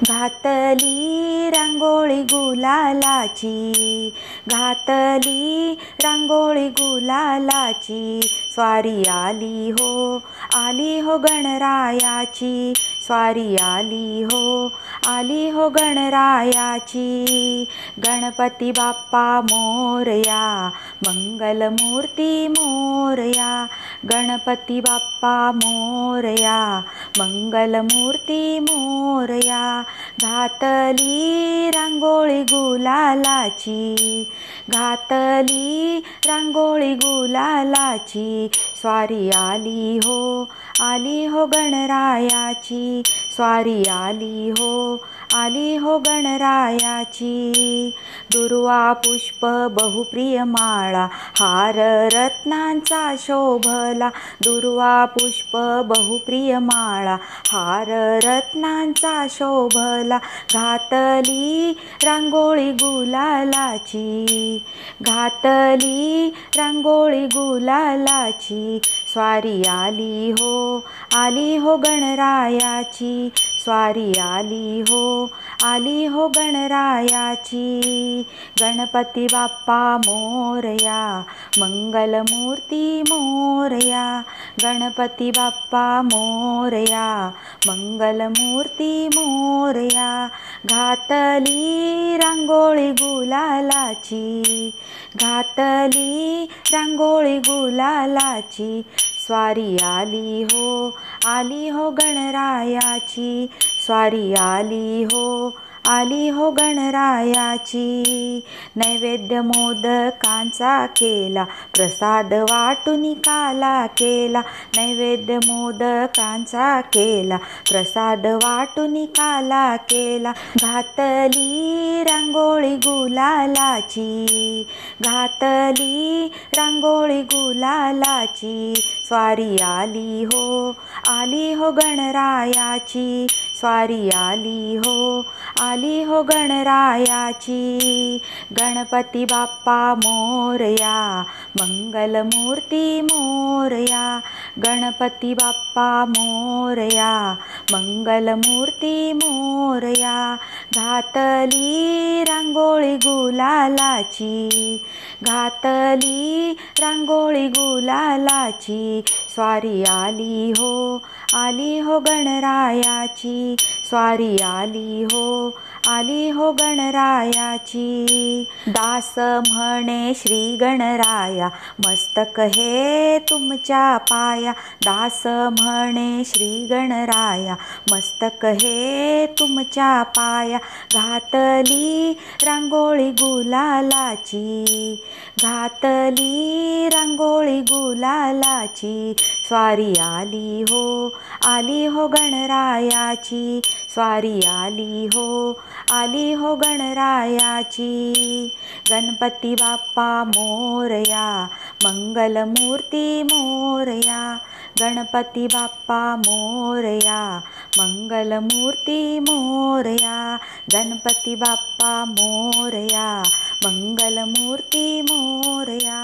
घातली रांगोळी गुलालाची, घातली रांगोळी गुलालाची, स्वारी आली हो गणरायाची, स्वारी आली हो गणरायाची। गणपती बाप्पा मोरया, मंगलमूर्ती मोरया, गणपती बाप्पा मोरया, मंगलमूर्ती मोरया। घातली रांगोळी गुलालाची, घातली रांगोळी गुलालाची, स्वारी आली हो गणरायाची, स्वारी आली हो गणरायाची। दुर्वा पुष्प बहुप्रिय माळा, हार रत्नांचा शोभला, दुर्वा पुष्प बहुप्रिय माळा, हार रत्नांचा शोभला। घातली रांगोळी गुलालाची, घातली रांगोळी गुलालाची, स्वारी आली हो गणरायाची, स्वारी आली हो गणरायाची। गणपती बाप्पा मोरया, मंगलमूर्ती मोरया, गणपती बाप्पा मोरया, मंगलमूर्ती मोरया। घातली रांगोळी गुलालाची, घातली रांगोळी गुलालाची, स्वारी आली हो गणरायाची, स्वारी आली हो गणरायाची। नैवेद्य मोदकांचा केला, प्रसाद वाटून काला केला, नैवेद्य मोदकांचा केला, प्रसाद वाटून काला केला। घातली रांगोळी गुलालाची, घातली रांगोळी गुलालाची, स्वारी आली हो गणरायाची, स्वारी आली हो गणरायाची। गणपती बाप्पा मोरया, मंगलमूर्ती मोरया, गणपती बाप्पा मोरया, मंगलमूर्ती मोरया। घातली रांगोळी गुलालाची, घातली रांगोळी गुलालाची, स्वारी आली हो गणरायाची, स्वारी आली हो गणरायाची। दास म्हणे श्री गणराया, मस्तक हे तुमच्या पाया, दास म्हणे श्री गणराया, मस्तक हे तुमच्या पाया। घातली रांगोळी गुलालाची, घातली रांगोळी गुलालाची, स्वारी आली हो गणरायाची, स्वारी आली हो गणरायाची। गणपती बाप्पा मोरया, मंगलमूर्ती मोरया, गणपती बाप्पा मोरया, मंगलमूर्ती मोरया, गणपती बाप्पा मोरया, मंगलमूर्ती मोरया।